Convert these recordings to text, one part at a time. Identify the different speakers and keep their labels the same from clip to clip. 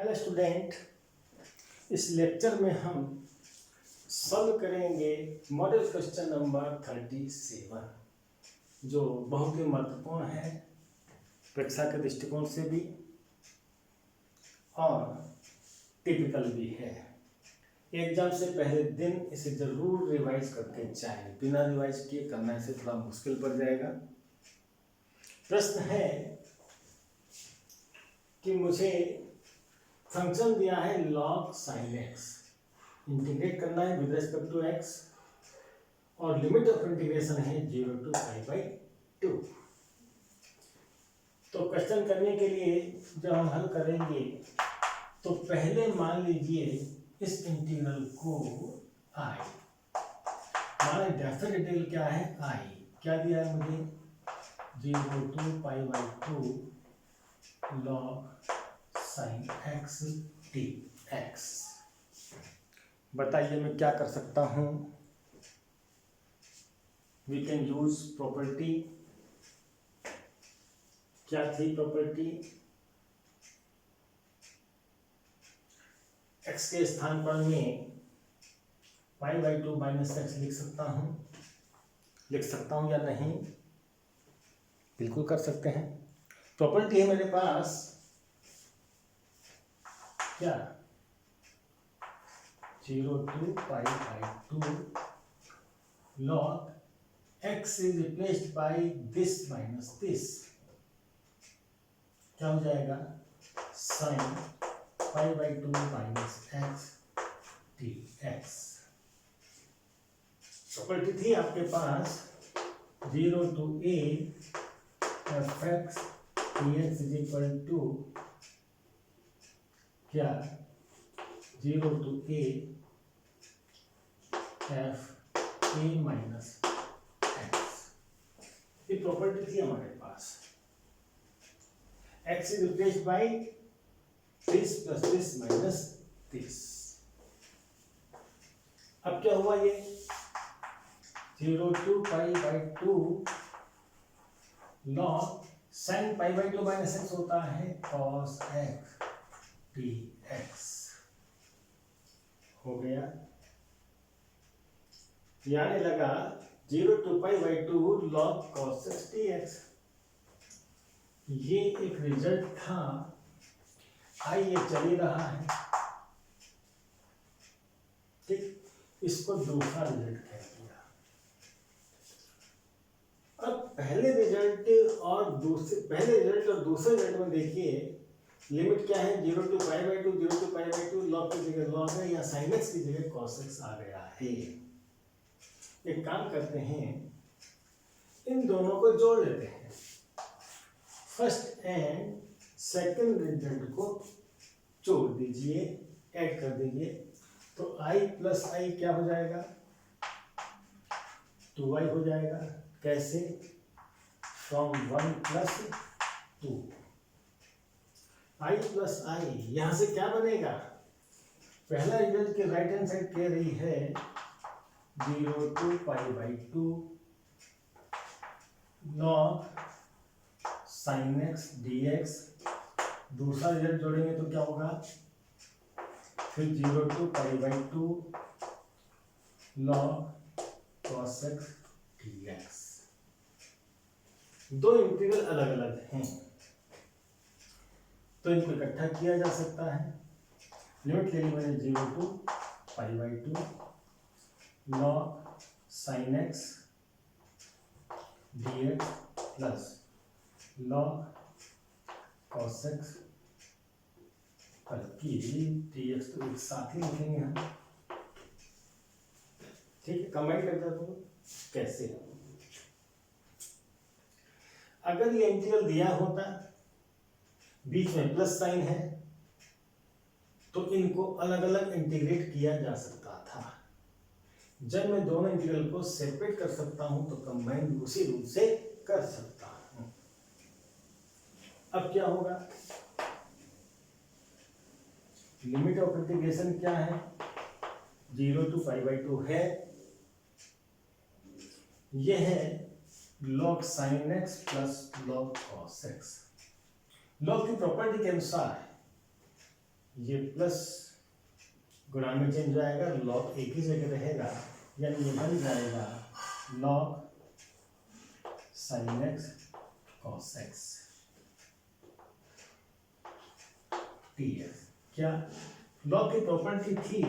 Speaker 1: Hello student, इस lecture में हम सॉल्व करेंगे मॉडल क्वेश्चन नंबर 37 जो बहुत ही महत्वपूर्ण है परीक्षा के दृष्टिकोण से भी और टिपिकल भी है। एग्जाम से पहले दिन इसे ज़रूर रिवाइज करके जाएं, बिना रिवाइज किए करना इसे थोड़ा मुश्किल पड़ जाएगा। प्रश्न है कि मुझे फंक्शन दिया है log sin x, इंटीग्रेट करना है विद रेस्पेक्ट टू x और लिमिट ऑफ इंटीग्रेशन है 0 to π/2। तो क्वेश्चन करने के लिए जब हम हल करेंगे तो पहले मान लीजिए इस इंटीग्रल को i, माना डेफिनेटिव क्या है i, क्या दिया है मुझे 0 to π/2 log sin x dx। बताइए मैं क्या कर सकता हूँ। We can use property. क्या थी प्रॉपर्टी? x के स्थान पर मैं π/2 माइनस एक्स लिख सकता हूँ या नहीं? बिल्कुल कर सकते हैं। प्रॉपर्टी है मेरे पास क्या 0 to π/2 log x is replaced by this minus this, क्या हो जाएगा sin π/2 minus x dx। Property थी आपके पास 0 to a fx dx is equal to क्या 0 to a f a minus x, ये प्रॉपर्टी थी हमारे पास। x is replaced by this plus this minus this। अब क्या हुआ ये 0 to π/2 log sin π/2 minus x होता है cos x dx। हो गया, यानी लगा 0 to π/2 log cos x dx। ये एक रिजल्ट था, आइए चल ही रहा है, ठीक, इसको दूसरा रिजल्ट कह दिया। अब पहले रिजल्ट और दूसरे रिजल्ट में देखिए लिमिट क्या है 0 to π/2 log की जगह log है या sin x की जगह cos x आ गया है। एक काम करते हैं, इन दोनों को जोड़ लेते हैं, फर्स्ट एंड सेकंड रिजल्ट को जोड़ दीजिए, ऐड कर दीजिए, तो i प्लस i क्या हो जाएगा 2i हो जाएगा। कैसे? From 1 plus 2 i plus i, यहां से क्या बनेगा? पहला रिजल्ट के राइट हैंड साइड कह रही है 0 to π/2 log sin x dx। दूसरा रिजल्ट जोड़ेंगे तो क्या होगा फिर 0 to π/2 log cos x dx। दो इंटीग्रल अलग अलग हैं तो इनको इकट्ठा किया जा सकता है। लिमिट ले ली मैंने 0 to π/2 log sin x dx plus log cos x, बल्कि dx तो एक साथ ही लिखेंगे हम, ठीक है। कमेंट कर दो कैसे। अगर ये इंटीग्रल दिया होता, बीच में प्लस साइन है, तो इनको अलग अलग इंटीग्रेट किया जा सकता था। जब मैं दोनों इंटीग्रल को सेपरेट कर सकता हूं तो कंबाइन उसी रूप से कर सकता हूं। अब क्या होगा, लिमिट ऑफ इंटीग्रेशन क्या है 0 to π/2 है, यह है log sin x plus log cos x। Log की प्रॉपर्टी के अनुसार ये प्लस गुणा में चेंज हो जाएगा, लॉग एक ही जगह रहेगा, यानी ये बन जाएगा log sine x cos x टीएस। क्या लॉग की प्रॉपर्टी थी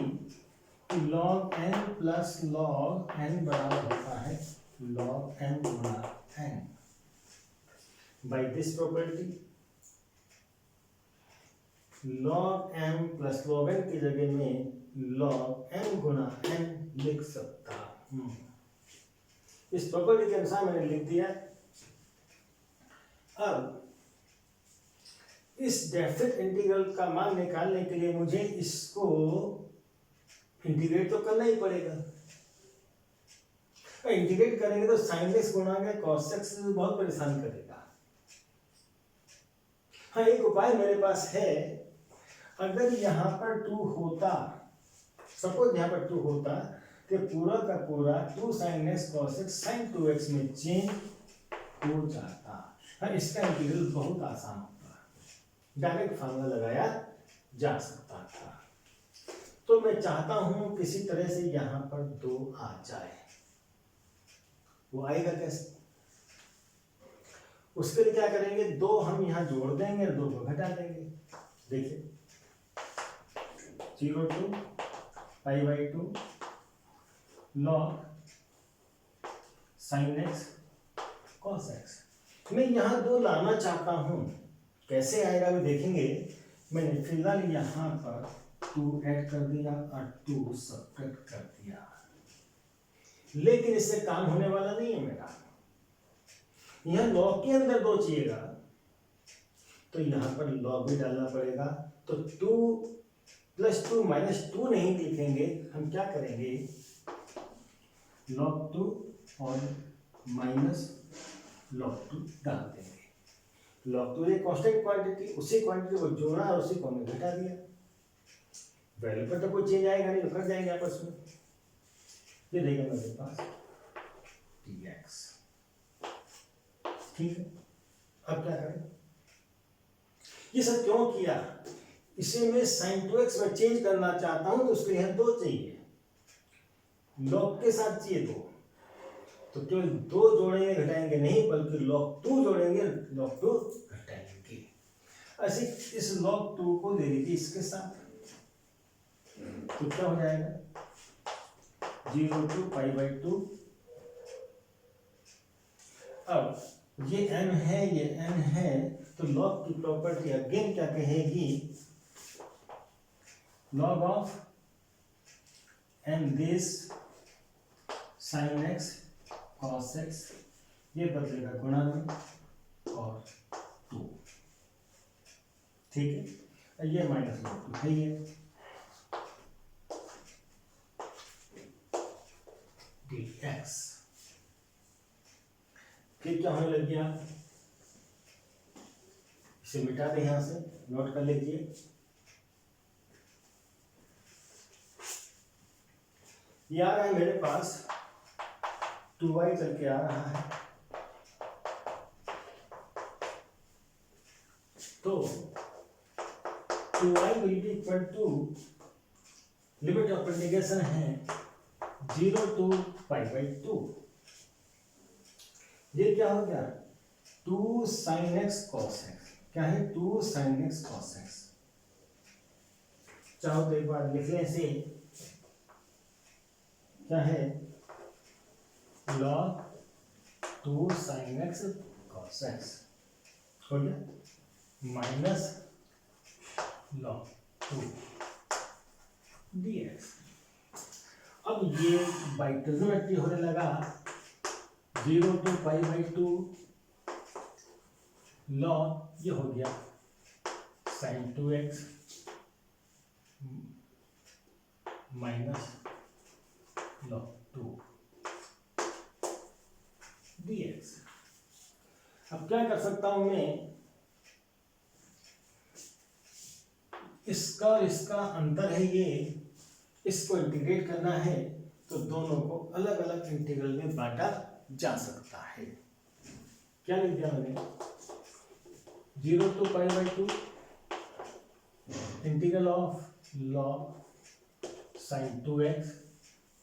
Speaker 1: कि log n plus log n बराबर होता है लॉग एन गुणा एन। By this property log m plus log n की जगह में लॉग एन गुणा एन लिख सकता हूं। इस प्रॉपर्टी के अनुसार मैंने लिख दिया। अब इस डेफिनेट इंटीग्रल का मान निकालने के लिए मुझे इसको इंटीग्रेट तो करना ही पड़ेगा। इंटीग्रेट करेंगे तो साइन एक्स गुणा के कॉस एक्स बहुत परेशान करेगा। हाँ, एक उपाय मेरे पास है। अगर यहाँ पर 2 होता, सपोज यहाँ पर 2 होता, तो पूरा का पूरा 2 sin x cos x sin 2x में चेंज हो जाता। हाँ, इसका इंटीग्रल बहुत आसान होता, डायरेक्ट फार्मूला लगाया जा सकता था। तो मैं चाहता हूं किसी तरह से यहाँ पर 2 आ जाए। वो आएगा कैसे? उसके लिए क्या करेंगे, 2 हम यहाँ जोड़ देंगे और 2 को घटा देंगे। देखिए 0 to π/2 log sin x cos x। मैं यहाँ 2 लाना चाहता हूँ, कैसे आएगा वो देखेंगे। मैंने फिलहाल यहाँ पर 2 ऐड कर दिया और 2 सब्ट्रैक्ट कर दिया, लेकिन इससे काम होने वाला नहीं है मेरा। यहाँ लॉग के अंदर 2 चाहिएगा तो यहाँ पर लॉग भी डालना पड़ेगा। तो 2 + 2 - 2 नहीं लिखेंगे, हम क्या करेंगे, log 2 और माइनस log 2 डाल देंगे। log 2 एक कांस्टेंट क्वांटिटी, उसी क्वांटिटी को जोड़ा और उसी को हमने घटा दिया। वैल्यू पर तो कोई चेंज आएगा नहीं, तो कट जाएंगे आपस में। ये रहेगा मेरे पास dx। ठीक है, अब क्या करें? ये सब क्यों किया? इसे मैं sin 2x में चेंज करना चाहता हूं, तो उसके लिए 2 चाहिए, log के साथ चाहिए 2। तो केवल 2 जोड़ेंगे घटाएंगे नहीं, बल्कि log 2 जोड़ेंगे log 2 घटाएंगे। ऐसे इस log 2 को ले लीजिए इसके साथ, तो क्या हो जाएगा 0 to π/2। अब ये m है, ये n है, तो log की प्रॉपर्टी अगेन क्या कहेगी, log of m this sin x cos x, ये बदलेगा गुणा में और 2। ठीक है, ये माइनस log 2 है ये dx। फिर क्या होने लग गया, इसे मिटा दें, यहां से नोट कर लीजिए। ये आ रहा है मेरे पास 2y चल के आ रहा है, तो 2y will be equal to limit of integration है 0 to π/2। ये क्या हो गया 2 sin x cos x। क्या है 2 sin x cos x। चाहो तो एक बार लिख लें इसे, क्या है log 2 sin x cos x हो गया माइनस log 2 dx। अब ये बाई ट्रिग्नोमेट्री होने लगा 0 to π/2 log, ये हो गया sin 2x minus log 2 dx। अब क्या कर सकता हूं मैं, इसका और इसका अंतर है ये, इसको इंटीग्रेट करना है तो दोनों को अलग अलग इंटीग्रल में बांटा जा सकता है। क्या लिख दिया मैंने 0 to π/2 integral of log sine 2x,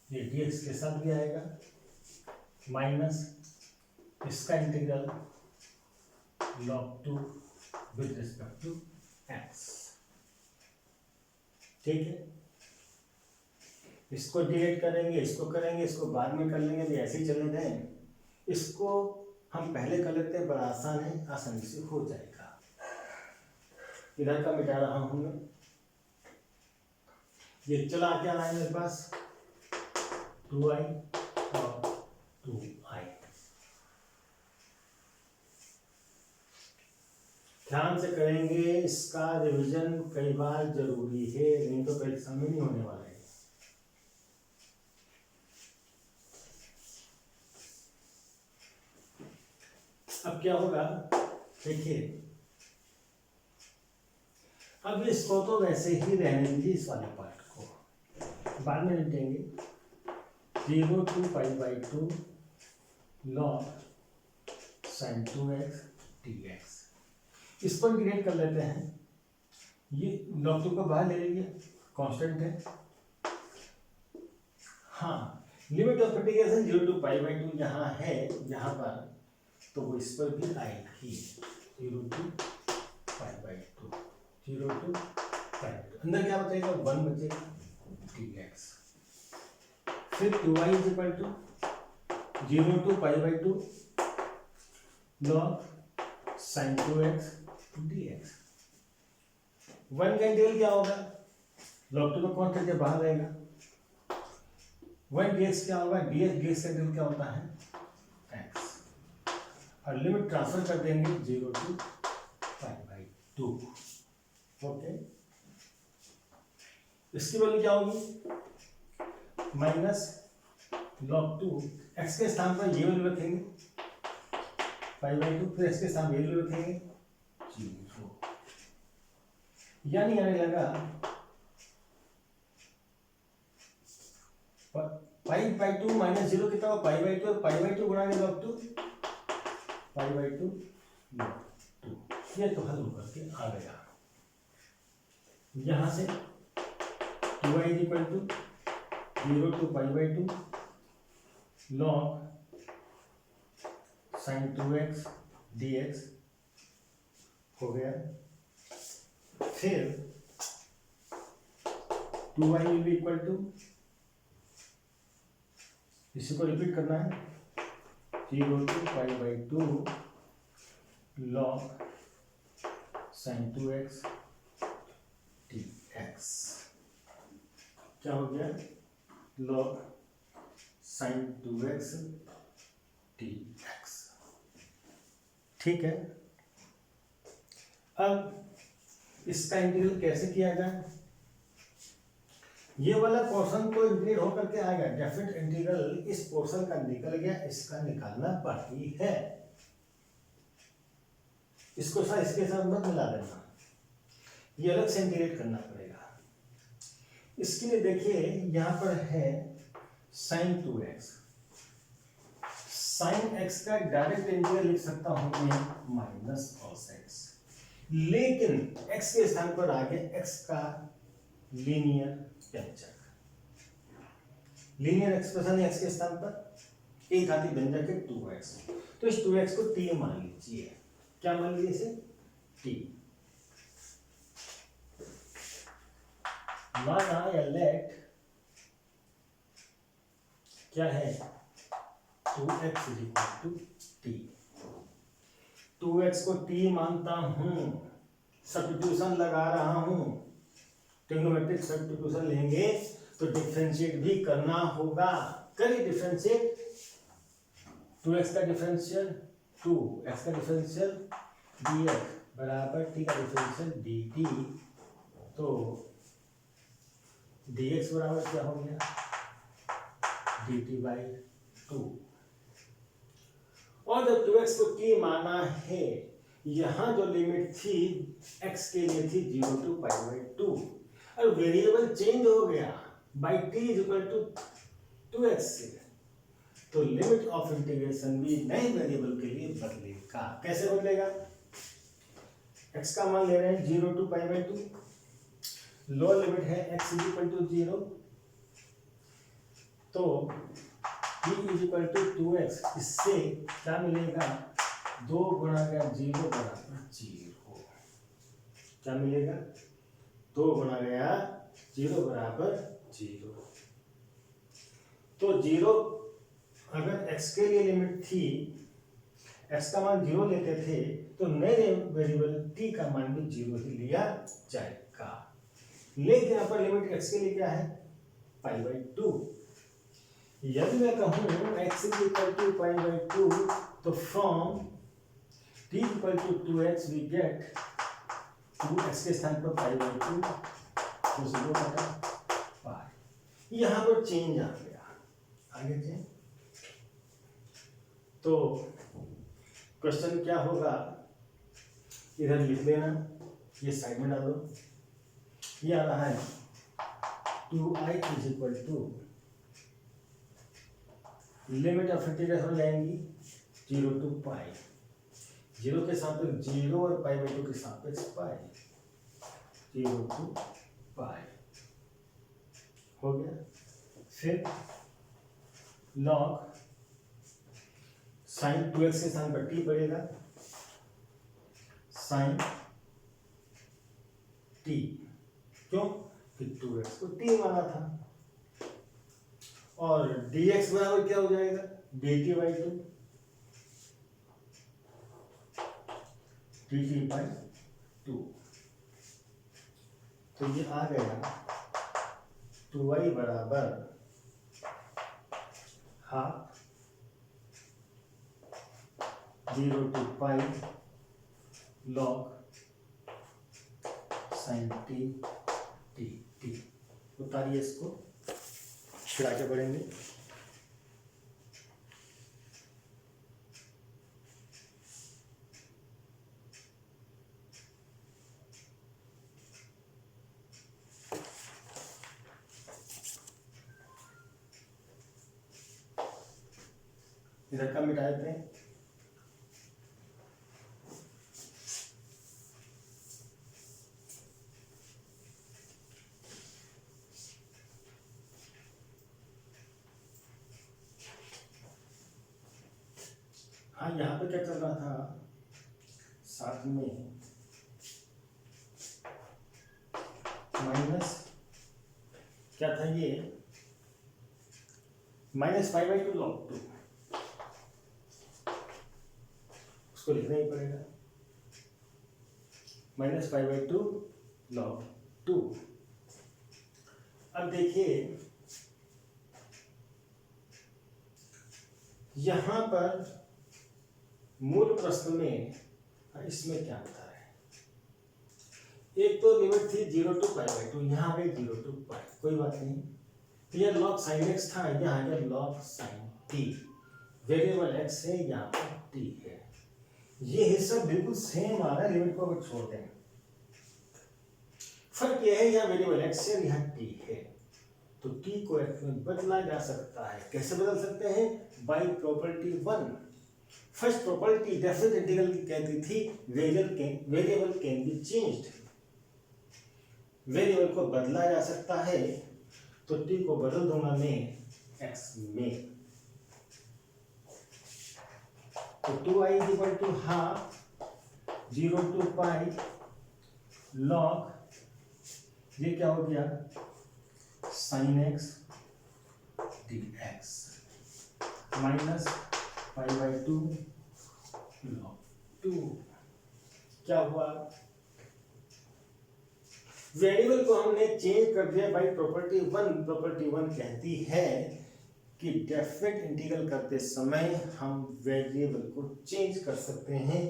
Speaker 1: ये dx के साथ भी आएगा, माइनस इसका integral log 2 with respect to x। ठीक है, इसको डिलीट करेंगे, इसको करेंगे, इसको बाद में कर लेंगे, भी ऐसे ही चलने दें। इसको हम पहले कर लेते हैं, बड़ा आसान है, आसानी से हो जाएगा। इधर का मिटा रहा हूं मैं, ये चला क्या रहा है मेरे पास 2i और 2i। ध्यान से करेंगे, इसका रिवीजन कई बार जरूरी है, नहीं तो परीक्षा में नहीं होने वाला है। अब क्या होगा देखिए, अब इसको तो वैसे ही रहने दीजिए, इस वाले पार्ट को बाद में लिखेंगे 0 to π/2 log sin 2x dx। इसको इंटीग्रेट कर लेते हैं, ये log 2 को बाहर ले लीजिए, कांस्टेंट है। हाँ, लिमिट ऑफ इंटीग्रेशन 0 to π/2 जहाँ है, यहाँ पर तो वो इस पर भी आएगी 0 to π/2, 0 to π/2। अंदर क्या बचेगा 1 बचेगा dx। फिर 2y is equal to 0 to π/2 log sin 2x dx। 1 का इंटीग्रल क्या होगा, log 2 का कांस्टेंट है बाहर रहेगा, 1 dx क्या होगा, dx का इंटीग्रल क्या होता है x, और लिमिट ट्रांसफर कर देंगे 0 to π/2। ओके, इसकी वैल्यू क्या होगी माइनस log 2, x के स्थान पर ये वैल्यू रखेंगे π/2, फिर x के स्थान पर ये वैल्यू रखेंगे 0, यानी आने लगा π/2 माइनस 0 कितना होगा π/2, और π/2 गुणा log 2 π/2 log 2। ये तो हल होकर के आ गया। यहां से 2y is equal to 0 to π/2 log sin 2x dx हो गया। फिर 2y will be equal to, इसी को रिपीट करना है, 0 to π/2 log sin 2x dx। क्या हो गया log sin 2x dx। ठीक है, अब इसका इंटीग्रल कैसे किया जाए, ये वाला पोर्शन तो इंटीग्रेट होकर के आएगा, डेफिनेट इंटीग्रल इस पोर्शन का निकल गया, इसका निकालना बाकी है। इसको साथ इसके साथ मत मिला देना, ये अलग से इंटीग्रेट करना पड़ेगा। इसके लिए देखिए यहां पर है sin 2x, sin x का डायरेक्ट इंटीग्रल लिख सकता हूं मैं माइनस cos x, लेकिन x के स्थान पर आगे x का लीनियर व्यंजक, लीनियर एक्सप्रेशन x के स्थान पर एक घाती व्यंजक है 2x, तो इस 2x को t मान लीजिए। क्या मान लीजिए इसे t। माना या लेट क्या है 2x is equal to t, 2x को t मानता हूं, सब्स्टिट्यूशन लगा रहा हूं, ट्रिग्नोमेट्रिक सब्स्टिट्यूशन लेंगे तो डिफरेंशिएट भी करना होगा। करिए डिफरेंशिएट, 2x का डिफरेंशियल 2x का डिफरेंशियल dx बराबर t का डिफरेंशियल dt, तो dx बराबर क्या हो गया dt/2। और जब 2x को t माना है, यहां जो लिमिट थी x के लिए थी 0 to π/2, और वेरिएबल चेंज हो गया by t is equal to 2x से, तो लिमिट ऑफ इंटीग्रेशन भी नए वेरिएबल के लिए बदलेगा। कैसे बदलेगा, x का मान ले रहे हैं 0 to π/2, लोअर लिमिट है x इज इक्वल टू 0, तो t is equal to 2x, इससे क्या मिलेगा, 2 गुणा गया 0 बराबर 0। क्या मिलेगा, 2 गुणा गया 0 बराबर 0। तो 0 अगर x के लिए लिमिट थी, x का मान 0 लेते थे, तो नए वेरिएबल t का मान भी 0 ही लिया जाएगा। लेकिन यहाँ पर लिमिट x के लिए क्या है, π/2। यदि मैं कहूँ x इज इक्वल टू π/2, तो from t equal to 2x we get 2x के स्थान पर π/2, तो 0/π। यहाँ पर चेंज आ गया, आगे चेंज। तो क्वेश्चन क्या होगा, इधर लिख देना, ये साइड में डालो। ये आ रहा है 2i is equal to, limit of integration हो जाएंगी 0 टू पाई, 0 के सापेक्ष 0 और π/2 के सापेक्ष पाई, 0 टू पाई हो गया। फिर लॉग साइन 2x के स्थान पर t पड़ेगा, साइन t, क्यों कि 2x को t माना था, और dx बराबर क्या हो जाएगा, dt/2, dt/2। तो ये आ गया 2i बराबर half 0 to pi log sine t। उतारिए इसको, फिर आगे बढ़ेंगे। इधर का मिटा देते हैं। हाँ, यहाँ पे क्या चल रहा था, साथ में माइनस क्या था, ये -π/2 log 2, उसको लिखना ही पड़ेगा, -π/2 log 2। अब देखिए यहां पर मूल प्रश्न में इसमें क्या बता रहे हैं, एक तो लिमिट थी 0 टू π/2, यहाँ पे 0 टू पाई, कोई बात नहीं। तो यह log sin x था, यहाँ है log sin t, variable x है, यहाँ पर t है। ये हिस्सा बिल्कुल सेम आ रहा है, लिमिट को अगर छोड़ दें। फर्क यह है, यहाँ वेरिएबल x है, यहाँ t है, तो t को x में बदला जा सकता है। कैसे बदल सकते हैं, by property 1। First property definite integral की कहती थी variable can be changed, variable को बदला जा सकता है, तो t को बदल दूंगा मैं x में, तो 2i is equal to half 0 to pi log, ये क्या हो गया, sine x dx minus π/2 log 2। क्या हुआ, वेरिएबल को हमने चेंज कर दिया बाय प्रॉपर्टी 1। प्रॉपर्टी 1 कहती है कि डेफिनेट इंटीग्रल करते समय हम वेरिएबल को चेंज कर सकते हैं।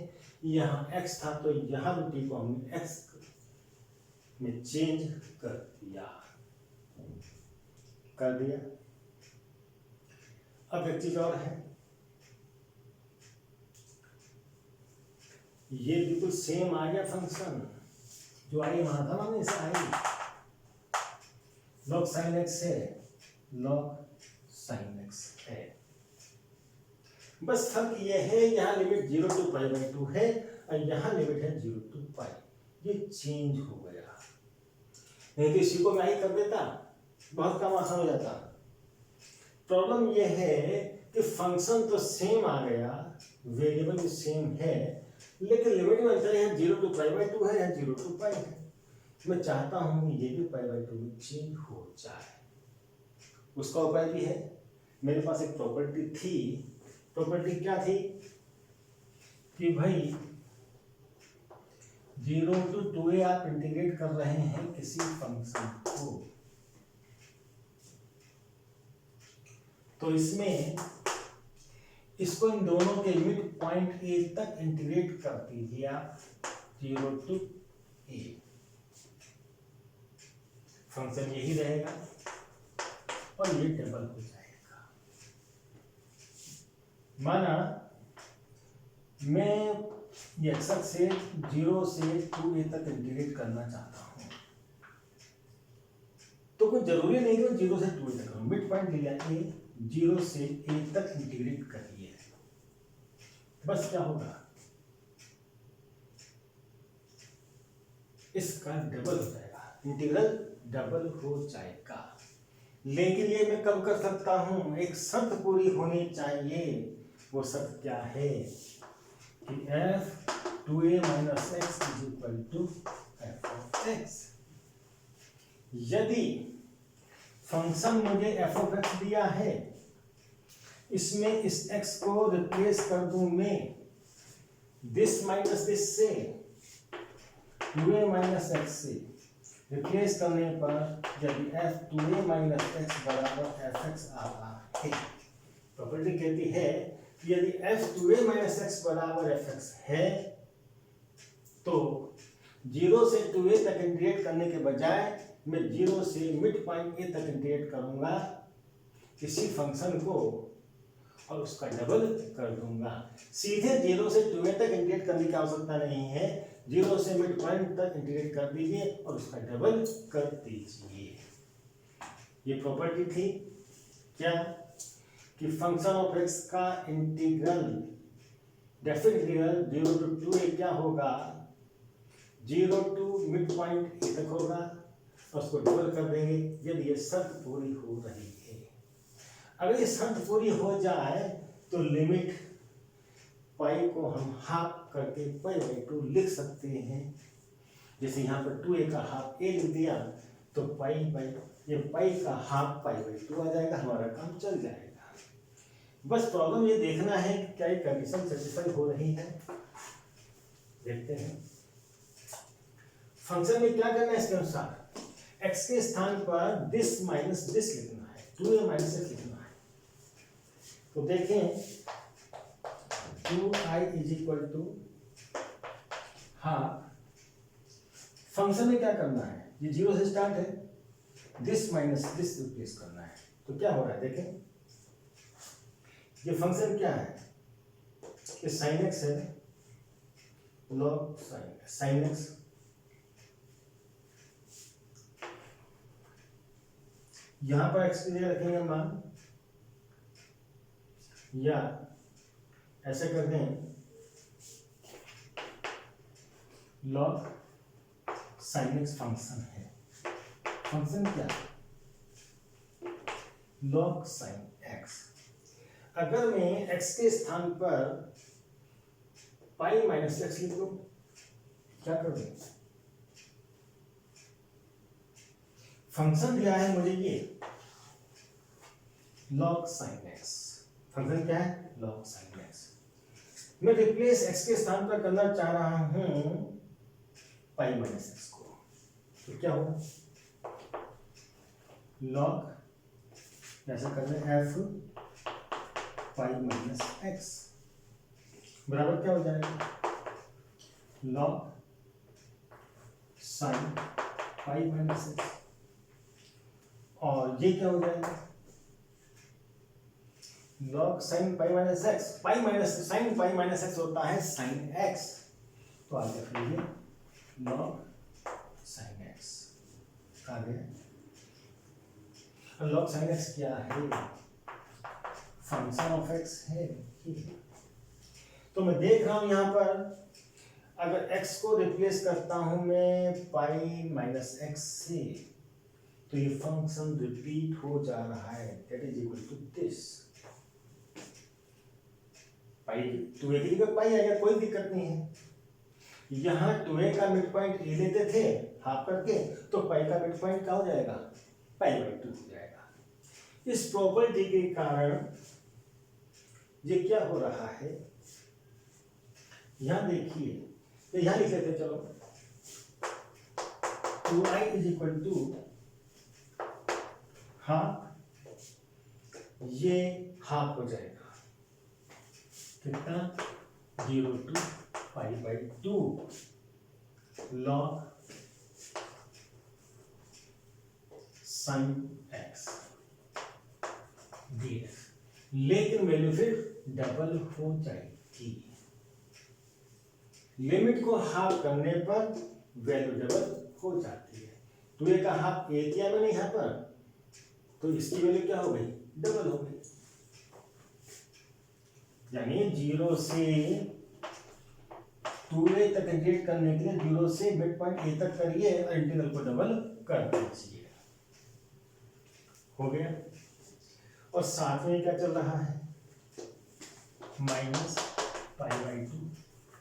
Speaker 1: यहाँ x था, तो यहाँ t को हमने x में चेंज कर दिया। अब एक चीज और है, ये बिल्कुल सेम आ गया फंक्शन, जो आई वहां था ना, इसे आई log sin x है, log sin x है। बस फर्क ये है, यहाँ लिमिट 0 टू π/2 है और यहाँ लिमिट है 0 टू पाई, ये चेंज हो गया। नहीं तो इसी को मैं ही कर देता, बहुत काम आसान हो जाता। प्रॉब्लम ये है कि फंक्शन तो सेम आ गया, वेरिएबल भी सेम है, लेकिन लिमिट में अंतर है, 0 to π/2 है या 0 to π है। मैं चाहता हूं ये भी π/2 में चेंज हो जाए। उसका उपाय भी है, मेरे पास एक प्रॉपर्टी थी। प्रॉपर्टी क्या थी कि भाई 0 to 2a आप इंटीग्रेट कर रहे हैं किसी फंक्शन को, तो इसमें इसको इन दोनों के मिड पॉइंट ए तक इंटीग्रेट कर दीजिए आप, 0 to a। फंक्शन यही रहेगा और ये डबल हो जाएगा। माना मैं ये अक्सर से 0 से 2a तक इंटीग्रेट करना चाहता हूं, तो कोई जरूरी नहीं कि 0 से 2a तक करूं। मिड पॉइंट लिया a, 0 से a तक इंटीग्रेट करिए, बस क्या होगा, इसका डबल हो जाएगा, इंटीग्रल डबल हो जाएगा। लेकिन ये मैं कब कर सकता हूं, एक शर्त पूरी होनी चाहिए। वो शर्त क्या है कि f(2a - x) = f(x). यदि फंक्शन मुझे f(x) दिया है, इसमें इस x को रिप्लेस कर दूं मैं दिस माइनस दिस से, 2a - x से रिप्लेस करने पर यदि f(2a - x) बराबर fx आ रहा है, प्रॉपर्टी कहती है कि यदि f(2a - x) बराबर fx है तो 0 से 2a तक इंटीग्रेट करने के बजाय मैं 0 से मिड पॉइंट a तक इंटीग्रेट करूंगा किसी फंक्शन को और उसका डबल कर दूंगा। सीधे 0 से 2a तक इंटीग्रेट करने की आवश्यकता नहीं है, 0 से मिड पॉइंट तक इंटीग्रेट कर दीजिए और उसका डबल कर दीजिए। ये प्रॉपर्टी थी क्या कि फंक्शन ऑफ x का integral definite integral 0 to 2a क्या होगा, 0 to मिड पॉइंट a तक होगा और उसको डबल कर देंगे यदि ये शर्त पूरी हो रही है। अगर ये शर्त पूरी हो जाए तो लिमिट पाई को हम हाफ करके π/2 लिख सकते हैं। जैसे यहाँ पर 2a का हाफ a लिख दिया तो ये पाई का हाफ π/2 आ जाएगा, हमारा काम चल जाएगा। बस प्रॉब्लम ये देखना है कि क्या ये कंडीशन सेटिस्फाई हो रही है। देखते हैं फंक्शन में क्या करना है। इसके अनुसार x के स्थान पर दिस माइनस दिस लिखना है, 2a - x लिखना है। तो देखें 2i = हाफ। फंक्शन में क्या करना है, ये 0 से स्टार्ट है, दिस माइनस दिस रिप्लेस करना है। तो क्या हो रहा है देखें, ये फंक्शन क्या है, ये sin x है, log sin x यहां पर x की जगह रखेंगे मान, या ऐसे कर दें log sin x फंक्शन है। फंक्शन क्या है, log sin x। अगर मैं x के स्थान पर π - x लिख दूं, क्या कर दें, फंक्शन दिया है मुझे ये log sin x। फंक्शन क्या है, log sin x। मैं रिप्लेस x के स्थान पर करना चाह रहा हूं π - x को, तो क्या होगा, log ऐसा कर लें f π - x बराबर क्या हो जाएगा, log sin π - x। और ये क्या हो जाएगा, log sin π - x। sin π - x होता है sin x, तो आगे लिख लीजिए log sin x आ गया। log sin x क्या है, फंक्शन ऑफ x है। तो मैं देख रहा हूं यहां पर अगर x को रिप्लेस करता हूं मैं पाई माइनस एक्स से, तो ये फंक्शन रिपीट हो जा रहा है, that is equal to this. Pi 2a की जगह पाई आएगा, कोई दिक्कत नहीं है। यहाँ 2a का मिड पॉइंट ए लेते थे हाफ करके, तो पाई का मिड पॉइंट क्या हो जाएगा, पाई बाई 2 हो जाएगा। इस प्रॉपर्टी के कारण ये क्या हो रहा है, यहां देखिए, तो यहां लिख लेते चलो, 2i is equal to half, ये हाफ हो जाएगा, कितना, 0 to pi by 2 log sin x dx। लेकिन वैल्यू फिर डबल हो जाएगी, लिमिट को हाफ करने पर वैल्यू डबल हो जाती है। तो ये का हाफ ए किया मैंने यहां पर, तो इसकी वैल्यू क्या हो गई, डबल हो गई। यानी 0 से 2a तक इंटीग्रेट करने के लिए 0 से मिड पॉइंट a तक करिए और इंटीग्रल को डबल कर दीजिए, हो गया। और साथ में क्या चल रहा है, माइनस पाई बाई 2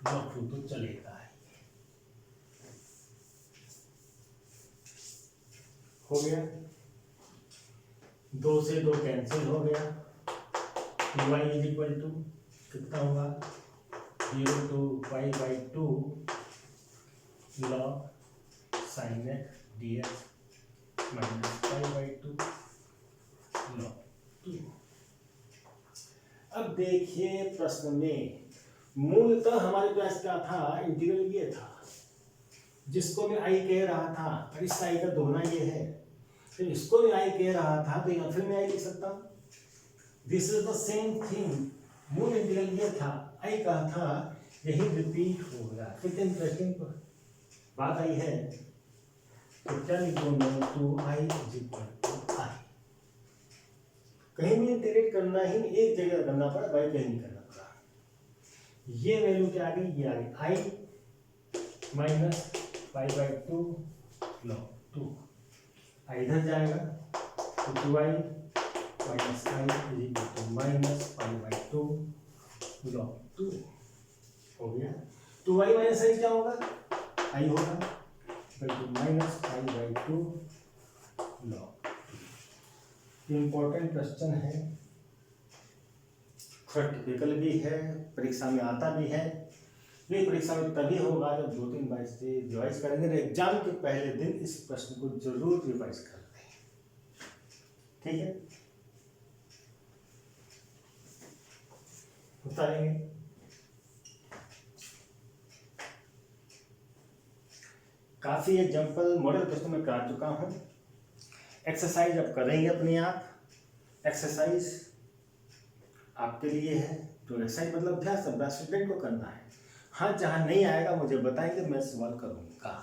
Speaker 1: लॉग 2 तो चलेगा है, हो गया। 2 से 2 कैंसिल हो गया, y इज इक्वल टू कितना होगा, 0 to pi by 2 log sin x dx minus pi by 2 log 2। अब देखिए प्रश्न में मूलतः हमारे पास क्या था, इंटीग्रल ये था जिसको मैं आई कह रहा था, और इस आई का दोगुना ये है, तो इसको मैं आई कह रहा था, तो यहाँ फिर मैं आई लिख सकता हूँ। This is the same thing, मूल इंटीग्रल ये था, आई कहा था, यही रिपीट हो गया। कितने इंटरेस्टिंग बात आई है, तो क्या लिखो मैं, 2i इज इक्वल टू आई। कहीं भी इंटीग्रेट करना ही एक जगह करना पड़ा, भाई कहीं नहीं करना पड़ा। ये वैल्यू क्या आ गई, ये आ गई I minus pi by 2 log 2, I इधर जाएगा तो 2i minus I is equal to minus pi by 2 log 2 हो गया। 2i माइनस आई क्या होगा, आई होगा, बल्कि minus pi by 2 log। Important question है, थोड़ा टिपिकल भी है, परीक्षा में आता भी है। ये परीक्षा में तभी होगा जब 2-3 बार से रिवाइज करेंगे, एग्जाम के पहले दिन इस प्रश्न को जरूर रिवाइज कर लें, ठीक है, उतारेंगे। काफी एग्जाम्पल मॉडल प्रश्न में करा चुका हूं, एक्सरसाइज अब करेंगे अपने आप। एक्सरसाइज आपके लिए है, तो एक्सरसाइज मतलब अभ्यास, अभ्यास स्टूडेंट को करना है। हाँ, जहाँ नहीं आएगा मुझे बताएंगे, मैं सवाल करूँगा।